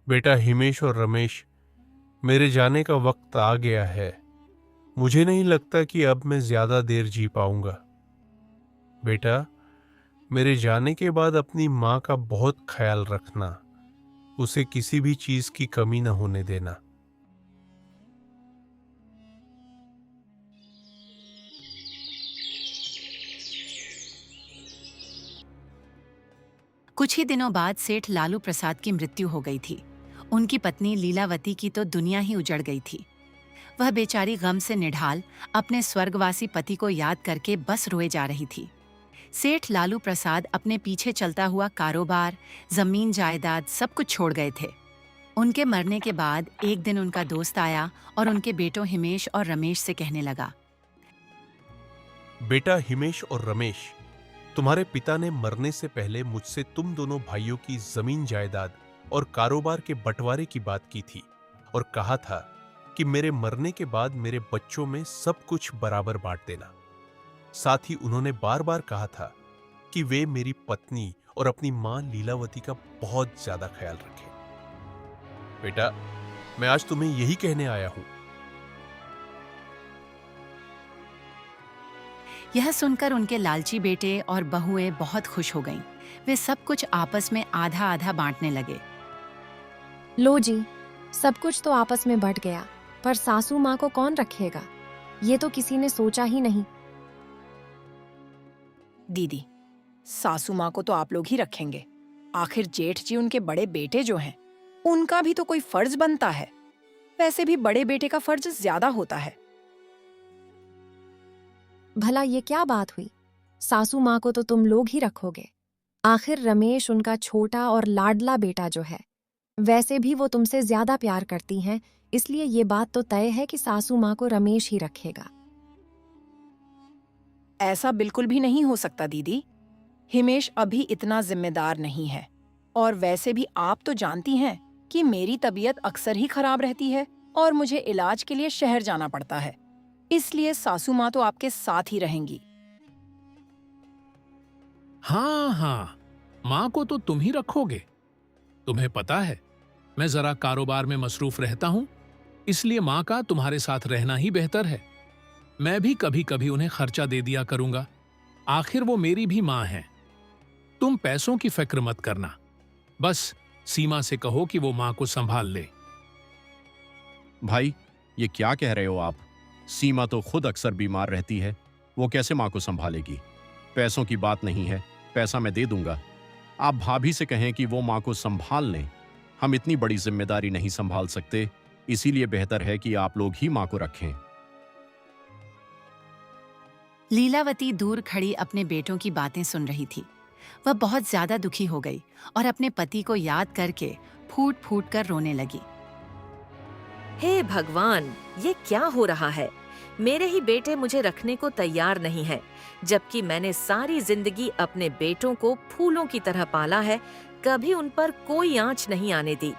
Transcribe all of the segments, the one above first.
बेटा हिमेश और रमेश, मेरे जाने का वक्त आ गया है। मुझे नहीं लगता कि अब मैं ज्यादा देर जी पाऊंगा। बेटा, मेरे जाने के बाद अपनी माँ का बहुत ख्याल रखना। उसे किसी भी चीज की कमी न होने देना। कुछ ही दिनों बाद सेठ लालू प्रसाद की मृत्यु हो गई थी। उनकी पत्नी लीलावती की तो दुनिया ही उजड़ गई थी। वह बेचारी गम से निढाल अपने स्वर्गवासी पति को याद करके बस रोए जा रही थी। सेठ लालू प्रसाद अपने पीछे चलता हुआ कारोबार, जमीन जायदाद सब कुछ छोड़ गए थे। उनके मरने के बाद एक दिन उनका दोस्त आया और उनके बेटों हिमेश और रमेश से कहने लगा। बेटा हिमेश और रमेश, तुम्हारे पिता ने मरने से पहले मुझसे तुम दोनों भाइयों की जमीन जायदाद और कारोबार के बंटवारे की बात की थी और कहा था कि मेरे मरने के बाद मेरे बच्चों में सब कुछ बराबर बांट देना। साथ ही उन्होंने बार बार कहा था कि वे मेरी पत्नी और अपनी मां लीलावती का बहुत ज्यादा ख्याल रखें। बेटा, मैं आज तुम्हें यही कहने आया हूं। यह सुनकर उनके लालची बेटे और बहुएं बहुत खुश हो गईं। वे सब कुछ आपस में आधा आधा बांटने लगे। लो जी, सब कुछ तो आपस में बंट गया, पर सासू माँ को कौन रखेगा? ये तो किसी ने सोचा ही नहीं। दीदी, सासू माँ को तो आप लोग ही रखेंगे। आखिर जेठ जी उनके बड़े बेटे जो हैं, उनका भी तो कोई फर्ज बनता है। वैसे भी बड़े बेटे का फर्ज ज्यादा होता है। भला ये क्या बात हुई? सासू माँ को तो तुम लोग ही रखोगे। आखिर रमेश उनका छोटा और लाडला बेटा जो है, वैसे भी वो तुमसे ज्यादा प्यार करती हैं, इसलिए ये बात तो तय है कि सासू माँ को रमेश ही रखेगा। ऐसा बिल्कुल भी नहीं हो सकता दीदी। हिमेश अभी इतना जिम्मेदार नहीं है, और वैसे भी आप तो जानती हैं कि मेरी तबीयत अक्सर ही खराब रहती है और मुझे इलाज के लिए शहर जाना पड़ता है। इसलिए सासू माँ तो आपके साथ ही रहेंगी। हाँ हाँ, माँ को तो तुम ही रखोगे। तुम्हें पता है, मैं जरा कारोबार में मसरूफ रहता हूं, इसलिए माँ का तुम्हारे साथ रहना ही बेहतर है। मैं भी कभी कभी उन्हें खर्चा दे दिया करूंगा। आखिर वो मेरी भी माँ हैं। तुम पैसों की फिक्र मत करना। बस सीमा से कहो कि वो माँ को संभाल ले। भाई, ये क्या कह रहे हो आप? सीमा तो खुद अक्सर बीमार रहती है, वो कैसे माँ को संभालेगी? पैसों की बात नहीं है, पैसा मैं दे दूंगा। आप भाभी से कहें कि वो माँ को संभाल लें। हम इतनी बड़ी जिम्मेदारी नहीं संभाल सकते, इसीलिए बेहतर है कि आप लोग ही माँ को रखें। लीलावती दूर खड़ी अपने बेटों की बातें सुन रही थी। वह बहुत ज्यादा दुखी हो गई और अपने पति को याद करके फूट फूट कर रोने लगी। हे भगवान, ये क्या हो रहा है? मेरे ही बेटे मुझे रखने को तैयार नहीं है, जबकि मैंने सारी जिंदगी अपने बेटों को फूलों की तरह पाला है, कभी उन पर कोई आंच नहीं आने दी।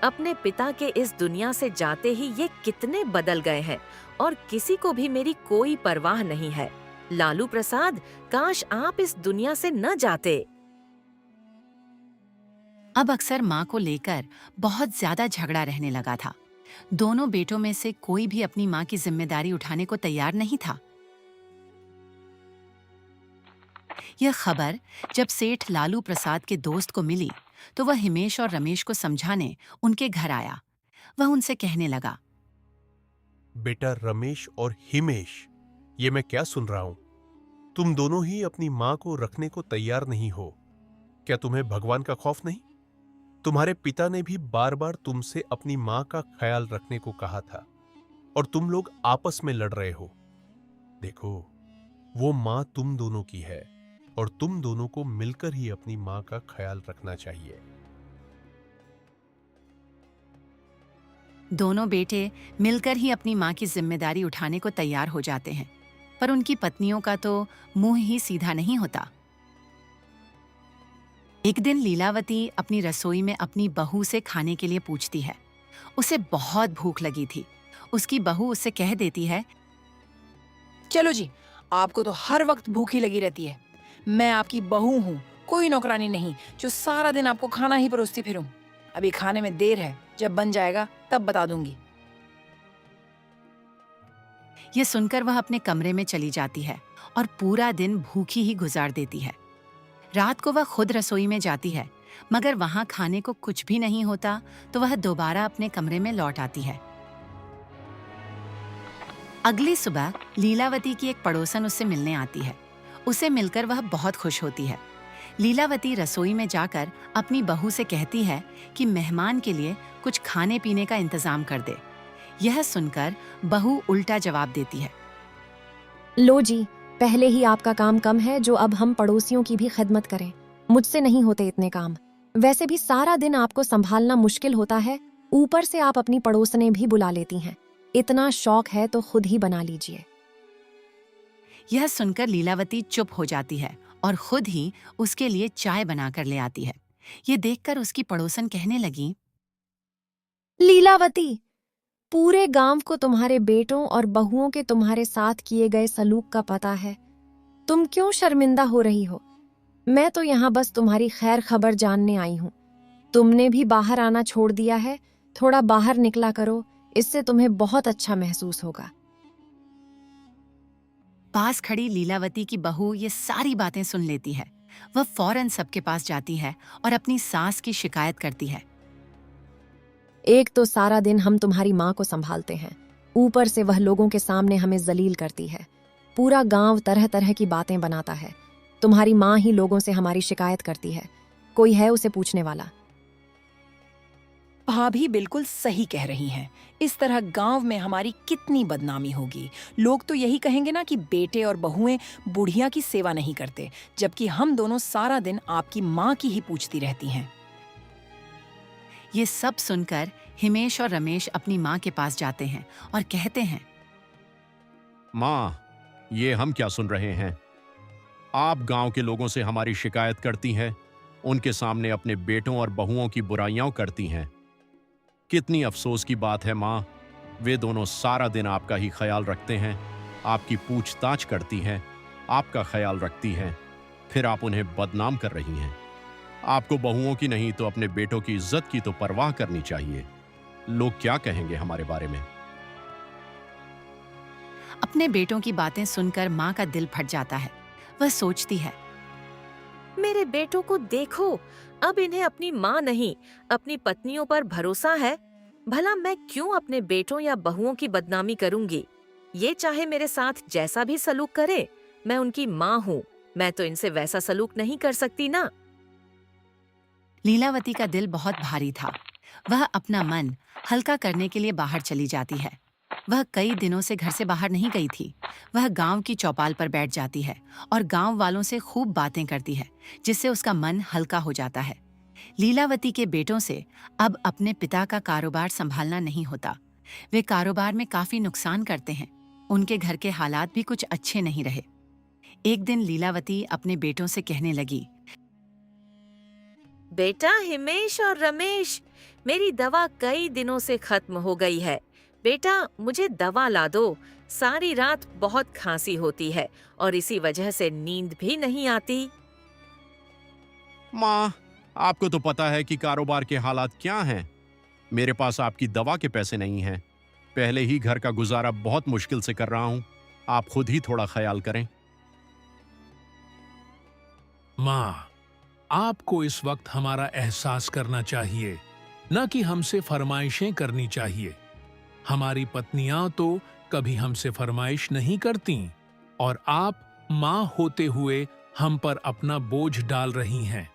अपने पिता के इस दुनिया से जाते ही ये कितने बदल गए हैं और किसी को भी मेरी कोई परवाह नहीं है। लालू प्रसाद, काश आप इस दुनिया से न जाते। अब अक्सर माँ को लेकर बहुत ज्यादा झगड़ा रहने लगा था। दोनों बेटों में से कोई भी अपनी माँ की जिम्मेदारी उठाने को तैयार नहीं था। यह खबर जब सेठ लालू प्रसाद के दोस्त को मिली, तो वह हिमेश और रमेश को समझाने उनके घर आया। वह उनसे कहने लगा। बेटा रमेश और हिमेश, ये मैं क्या सुन रहा हूं? तुम दोनों ही अपनी मां को रखने को तैयार नहीं हो। क्या तुम्हें भगवान का खौफ नहीं? तुम्हारे पिता ने भी बार बार तुमसे अपनी मां का ख्याल रखने को कहा था और तुम लोग आपस में लड़ रहे हो। देखो, वो मां तुम दोनों की है और तुम दोनों को मिलकर ही अपनी मां का ख्याल रखना चाहिए। दोनों बेटे मिलकर ही अपनी माँ की जिम्मेदारी उठाने को तैयार हो जाते हैं, पर उनकी पत्नियों का तो मुंह ही सीधा नहीं होता। एक दिन लीलावती अपनी रसोई में अपनी बहू से खाने के लिए पूछती है। उसे बहुत भूख लगी थी। उसकी बहू उससे कह देती है। चलो जी, आपको तो हर वक्त भूखी लगी रहती है। मैं आपकी बहू हूँ, कोई नौकरानी नहीं जो सारा दिन आपको खाना ही परोसती फिरूं। अभी खाने में देर है, जब बन जाएगा तब बता दूंगी। ये सुनकर वह अपने कमरे में चली जाती है और पूरा दिन भूखी ही गुजार देती है। रात को वह खुद रसोई में जाती है, मगर वहां खाने को कुछ भी नहीं होता तो वह दोबारा अपने कमरे में लौट आती है। अगली सुबह लीलावती की एक पड़ोसन उससे मिलने आती है। उसे मिलकर वह बहुत खुश होती है। लीलावती रसोई में जाकर अपनी बहू से कहती है कि मेहमान के लिए कुछ खाने पीने का इंतजाम कर दे। यह सुनकर बहू उल्टा जवाब देती है। लो जी, पहले ही आपका काम कम है जो अब हम पड़ोसियों की भी खिदमत करें। मुझसे नहीं होते इतने काम। वैसे भी सारा दिन आपको संभालना मुश्किल होता है, ऊपर से आप अपनी पड़ोसने भी बुला लेती हैं। इतना शौक है तो खुद ही बना लीजिए। यह सुनकर लीलावती चुप हो जाती है और खुद ही उसके लिए चाय बनाकर ले आती है। ये देखकर उसकी पड़ोसन कहने लगी, लीलावती, पूरे गांव को तुम्हारे बेटों और बहुओं के तुम्हारे साथ किए गए सलूक का पता है। तुम क्यों शर्मिंदा हो रही हो? मैं तो यहाँ बस तुम्हारी खैर खबर जानने आई हूँ। तुमने भी बाहर आना छोड़ दिया है। थोड़ा बाहर निकला करो, इससे तुम्हें बहुत अच्छा महसूस होगा। पास खड़ी लीलावती की बहू ये सारी बातें सुन लेती है। वह फौरन सबके पास जाती है और अपनी सास की शिकायत करती है। एक तो सारा दिन हम तुम्हारी माँ को संभालते हैं, ऊपर से वह लोगों के सामने हमें जलील करती है। पूरा गांव तरह तरह की बातें बनाता है। तुम्हारी माँ ही लोगों से हमारी शिकायत करती है। कोई है उसे पूछने वाला? भाभी बिल्कुल सही कह रही हैं। इस तरह गांव में हमारी कितनी बदनामी होगी। लोग तो यही कहेंगे ना कि बेटे और बहुएं बुढ़िया की सेवा नहीं करते, जबकि हम दोनों सारा दिन आपकी माँ की ही पूछती रहती हैं। ये सब सुनकर हिमेश और रमेश अपनी माँ के पास जाते हैं और कहते हैं, माँ, ये हम क्या सुन रहे हैं? आप गांव के लोगों से हमारी शिकायत करती हैं, उनके सामने अपने बेटों और बहुओं की बुराइयां करती हैं। कितनी अफसोस की बात है माँ, वे दोनों सारा दिन आपका ही ख्याल रखते हैं, आपकी पूछताछ करती हैं, आपका ख्याल रखती हैं, फिर आप उन्हें बदनाम कर रही हैं। आपको बहुओं की नहीं तो अपने बेटों की इज्जत की तो परवाह करनी चाहिए। लोग क्या कहेंगे हमारे बारे में? अपने बेटों की बातें सुनकर माँ का दिल फट जाता है। वह सोचती है, मेरे बेटों को देखो, अब इन्हें अपनी माँ नहीं, अपनी पत्नियों पर भरोसा है। भला मैं क्यों अपने बेटों या बहुओं की बदनामी करूंगी? ये चाहे मेरे साथ जैसा भी सलूक करे, मैं उनकी माँ हूँ, मैं तो इनसे वैसा सलूक नहीं कर सकती ना। लीलावती का दिल बहुत भारी था। वह अपना मन हल्का करने के लिए बाहर चली जाती है। वह कई दिनों से घर से बाहर नहीं गई थी। वह गांव की चौपाल पर बैठ जाती है और गांव वालों से खूब बातें करती है, जिससे उसका मन हल्का हो जाता है। लीलावती के बेटों से अब अपने पिता का कारोबार संभालना नहीं होता। वे कारोबार में काफी नुकसान करते हैं। उनके घर के हालात भी कुछ अच्छे नहीं रहे। एक दिन लीलावती अपने बेटों से कहने लगी, बेटा हिमेश और रमेश, मेरी दवा कई दिनों से खत्म हो गई है। बेटा मुझे दवा ला दो। सारी रात बहुत खांसी होती है और इसी वजह से नींद भी नहीं आती। माँ, आपको तो पता है कि कारोबार के हालात क्या हैं। मेरे पास आपकी दवा के पैसे नहीं हैं। पहले ही घर का गुजारा बहुत मुश्किल से कर रहा हूं। आप खुद ही थोड़ा ख्याल करें। माँ, आपको इस वक्त हमारा एहसास करना चाहिए, न कि हमसे फरमाइशें करनी चाहिए। हमारी पत्नियां तो कभी हमसे फरमाइश नहीं करती और आप माँ होते हुए हम पर अपना बोझ डाल रही हैं।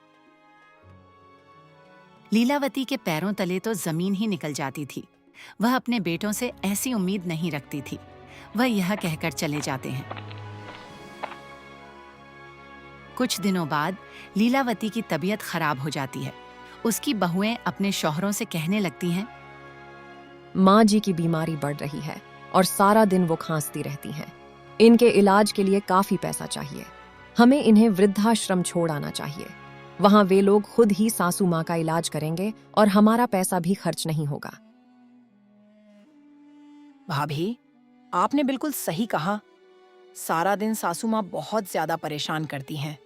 लीलावती के पैरों तले तो जमीन ही निकल जाती थी। वह अपने बेटों से ऐसी उम्मीद नहीं रखती थी। वह यह कहकर चले जाते हैं। कुछ दिनों बाद लीलावती की तबीयत खराब हो जाती है। उसकी बहुएं अपने शौहरों से कहने लगती हैं, माँ जी की बीमारी बढ़ रही है और सारा दिन वो खांसती रहती हैं। इनके इलाज के लिए काफी पैसा चाहिए। हमें इन्हें वृद्धाश्रम छोड़ आना चाहिए। वहां वे लोग खुद ही सासू माँ का इलाज करेंगे और हमारा पैसा भी खर्च नहीं होगा। भाभी, आपने बिल्कुल सही कहा। सारा दिन सासू माँ बहुत ज्यादा परेशान करती हैं।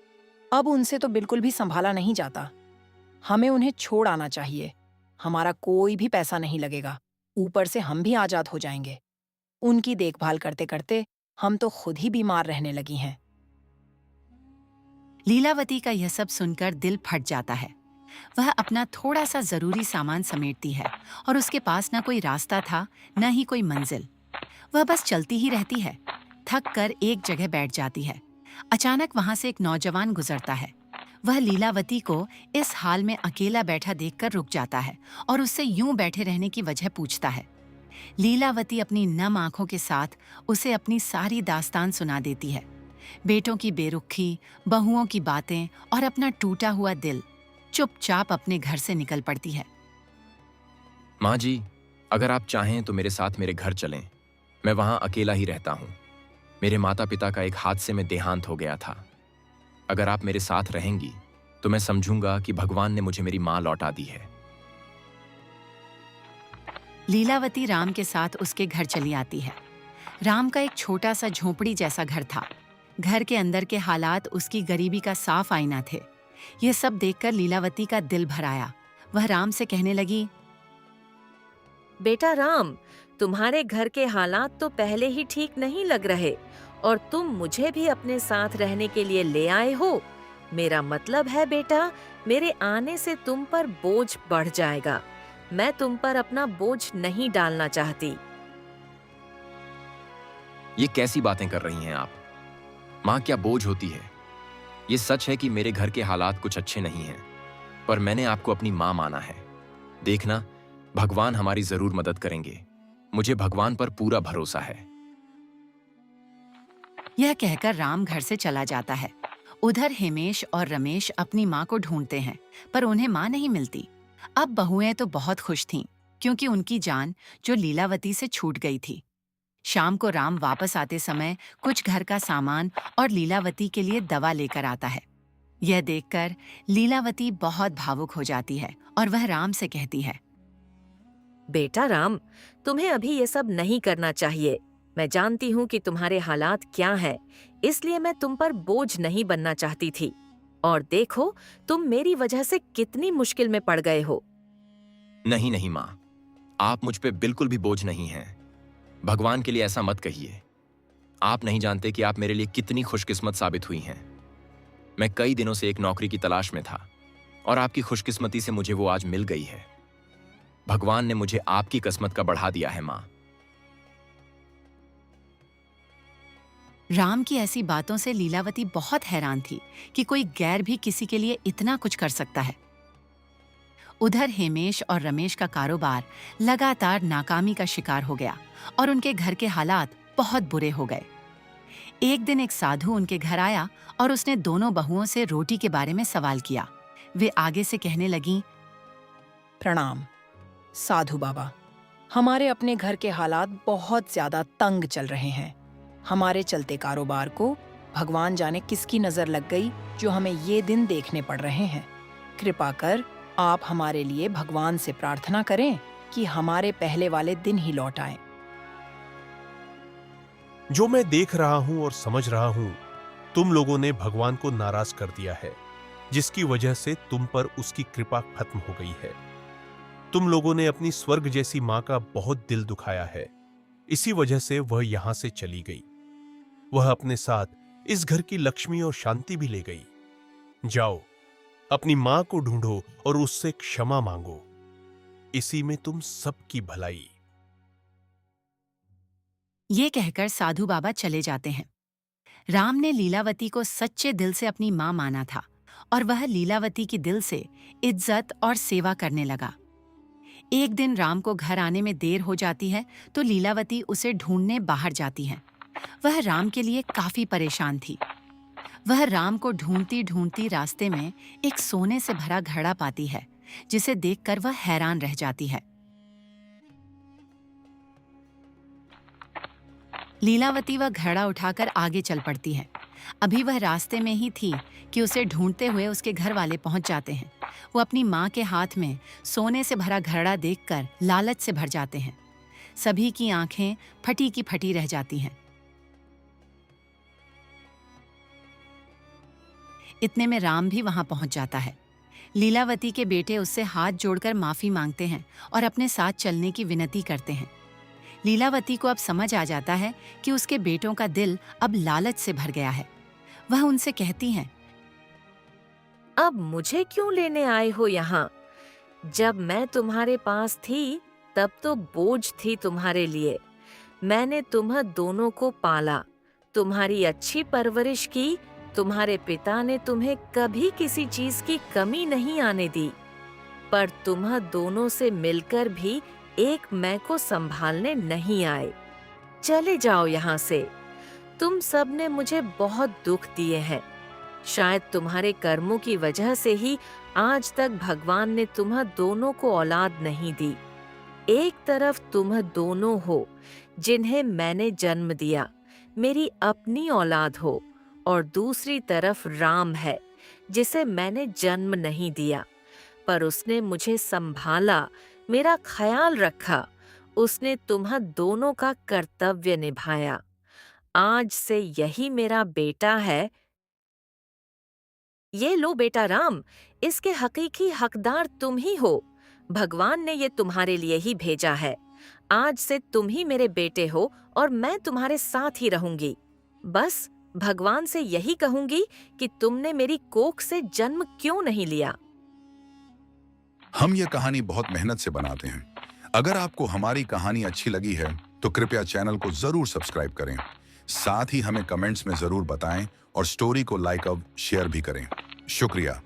अब उनसे तो बिल्कुल भी संभाला नहीं जाता। हमें उन्हें छोड़ आना चाहिए। हमारा कोई भी पैसा नहीं लगेगा। ऊपर से हम भी आजाद हो जाएंगे। उनकी देखभाल करते करते हम तो खुद ही बीमार रहने लगी हैं। लीलावती का यह सब सुनकर दिल फट जाता है। वह अपना थोड़ा सा जरूरी सामान समेटती है और उसके पास न कोई रास्ता था, न ही कोई मंजिल। वह बस चलती ही रहती है। थक कर एक जगह बैठ जाती है। अचानक वहां से एक नौजवान गुजरता है। वह लीलावती को इस हाल में अकेला बैठा देखकर रुक जाता है और उससे यूं बैठे रहने की वजह पूछता है। लीलावती अपनी नम आंखों के साथ उसे अपनी सारी दास्तान सुना देती है। बेटों की बेरुखी, बहुओं की बातें और अपना टूटा हुआ दिल। चुपचाप अपने घर से निकल पड़ती है। माँ जी, अगर आप चाहें तो मेरे साथ मेरे घर चलें। मैं वहाँ अकेला ही रहता हूँ। मेरे माता पिता का एक हादसे में देहांत हो गया था। अगर आप मेरे साथ रहेंगी तो मैं समझूंगा कि भगवान ने मुझे मेरी माँ लौटा दी है। लीलावती राम के साथ उसके घर चली आती है। राम का एक छोटा सा झोपड़ी जैसा घर था। घर के अंदर के हालात उसकी गरीबी का साफ आईना थे। ये सब देखकर लीलावती का दिल भर आया। वह राम से कहने लगी, बेटा राम, तुम्हारे घर के हालात तो पहले ही ठीक नहीं लग रहे और तुम मुझे भी अपने साथ रहने के लिए ले आए हो। मेरा मतलब है बेटा, मेरे आने से तुम पर बोझ बढ़ जाएगा। मैं तुम पर अपना बोझ नहीं डालना चाहती। ये कैसी बातें कर रही हैं आप? माँ क्या बोझ होती है? ये सच है कि मेरे घर के हालात कुछ अच्छे नहीं हैं, पर मैंने आपको अपनी माँ माना है। देखना, भगवान हमारी जरूर मदद करेंगे। मुझे भगवान पर पूरा भरोसा है। यह कहकर राम घर से चला जाता है। उधर हिमेश और रमेश अपनी माँ को ढूंढते हैं, पर उन्हें माँ नहीं मिलती। अब बहुएं तो बहुत खुश थीं, क्योंकि उनकी जान जो लीलावती से छूट गई थी। शाम को राम वापस आते समय कुछ घर का सामान और लीलावती के लिए दवा लेकर आता है। यह देखकर लीलावती बहुत भावुक हो जाती है और वह राम से कहती है, बेटा राम, तुम्हें अभी ये सब नहीं करना चाहिए। मैं जानती हूँ कि तुम्हारे हालात क्या हैं, इसलिए मैं तुम पर बोझ नहीं बनना चाहती थी। और देखो, तुम मेरी वजह से कितनी मुश्किल में पड़ गए हो। नहीं नहीं माँ, आप मुझ पे बिल्कुल भी बोझ नहीं हैं। भगवान के लिए ऐसा मत कहिए। आप नहीं जानते कि आप मेरे लिए कितनी खुशकिस्मत साबित हुई हैं। मैं कई दिनों से एक नौकरी की तलाश में था और आपकी खुशकिस्मती से मुझे वो आज मिल गई है। भगवान ने मुझे आपकी किस्मत का बढ़ा दिया है माँ। राम की ऐसी बातों से लीलावती बहुत हैरान थी कि कोई गैर भी किसी के लिए इतना कुछ कर सकता है। उधर हिमेश और रमेश का कारोबार लगातार नाकामी का शिकार हो गया और उनके घर के हालात बहुत बुरे हो गए। एक दिन एक साधु उनके घर आया और उसने दोनों बहुओं से रोटी के बारे में सवाल किया। वे आगे से कहने लगीं, प्रणाम साधु बाबा, हमारे अपने घर के हालात बहुत ज्यादा तंग चल रहे हैं। हमारे चलते कारोबार को भगवान जाने किसकी नजर लग गई जो हमें ये दिन देखने पड़ रहे हैं। कृपा कर आप हमारे लिए भगवान से प्रार्थना करें कि हमारे पहले वाले दिन ही लौट आएं। जो मैं देख रहा हूं और समझ रहा हूं, तुम लोगों ने भगवान को नाराज कर दिया है, जिसकी वजह से तुम पर उसकी कृपा खत्म हो गई है। तुम लोगों ने अपनी स्वर्ग जैसी मां का बहुत दिल दुखाया है। इसी वजह से वह यहां से चली गई। वह अपने साथ इस घर की लक्ष्मी और शांति भी ले गई। जाओ, अपनी मां को ढूंढो और उससे क्षमा मांगो। इसी में तुम सबकी भलाई। ये कहकर साधु बाबा चले जाते हैं। राम ने लीलावती को सच्चे दिल से अपनी मां माना था और वह लीलावती की दिल से इज्जत और सेवा करने लगा। एक दिन राम को घर आने में देर हो जाती है तो लीलावती उसे ढूंढने बाहर जाती है। वह राम के लिए काफी परेशान थी। वह राम को ढूंढती ढूंढती रास्ते में एक सोने से भरा घड़ा पाती है, जिसे देखकर वह हैरान रह जाती है। लीलावती वह घड़ा उठाकर आगे चल पड़ती है। अभी वह रास्ते में ही थी कि उसे ढूंढते हुए उसके घर वाले पहुंच जाते हैं। वो अपनी मां के हाथ में सोने से भरा घड़ा देखकर लालच से भर जाते हैं। सभी की आंखें फटी की फटी रह जाती हैं। इतने में राम भी वहां पहुंच जाता है। लीलावती के बेटे उससे हाथ जोड़कर माफी मांगते हैं और अपने साथ चलने की विनती करते हैं। लीलावती को अब समझ आ जाता है कि उसके बेटों का दिल अब लालच से भर गया है। वह उनसे कहती हैं, अब मुझे क्यों लेने आए हो यहाँ? जब मैं तुम्हारे पास थी तब तो बोझ थी तुम्हारे लिए। मैंने तुम्ह दोनों को पाला, तुम्हारी अच्छी परवरिश की। तुम्हारे पिता ने तुम्हें कभी किसी चीज की कमी नहीं आने दी, पर तुम्ह दोनों से मिलकर भी एक मैं को संभालने नहीं आए। चले जाओ यहाँ से। तुम सब ने मुझे बहुत दुख दिए हैं। शायद तुम्हारे कर्मों की वजह से ही आज तक भगवान ने तुम्ह दोनों को औलाद नहीं दी। एक तरफ तुम दोनों हो जिन्हें मैंने जन्म दिया, मेरी अपनी औलाद हो, और दूसरी तरफ राम है जिसे मैंने जन्म नहीं दिया, पर उसने मुझे संभाला, मेरा ख्याल रखा। उसने तुम्ह दोनों का कर्तव्य निभाया। आज से यही मेरा बेटा है। ये लो बेटा राम, इसके हकीकी हकदार तुम ही हो। भगवान ने ये तुम्हारे लिए ही भेजा है। आज से तुम ही मेरे बेटे हो और मैं तुम्हारे साथ ही रहूंगी। बस भगवान से यही कहूंगी कि तुमने मेरी कोख से जन्म क्यों नहीं लिया। हम ये कहानी बहुत मेहनत से बनाते हैं। अगर आपको हमारी कहानी अच्छी लगी है तो कृपया चैनल को जरूर सब्सक्राइब करें। साथ ही हमें कमेंट्स में जरूर बताएं और स्टोरी को लाइक और शेयर भी करें। शुक्रिया।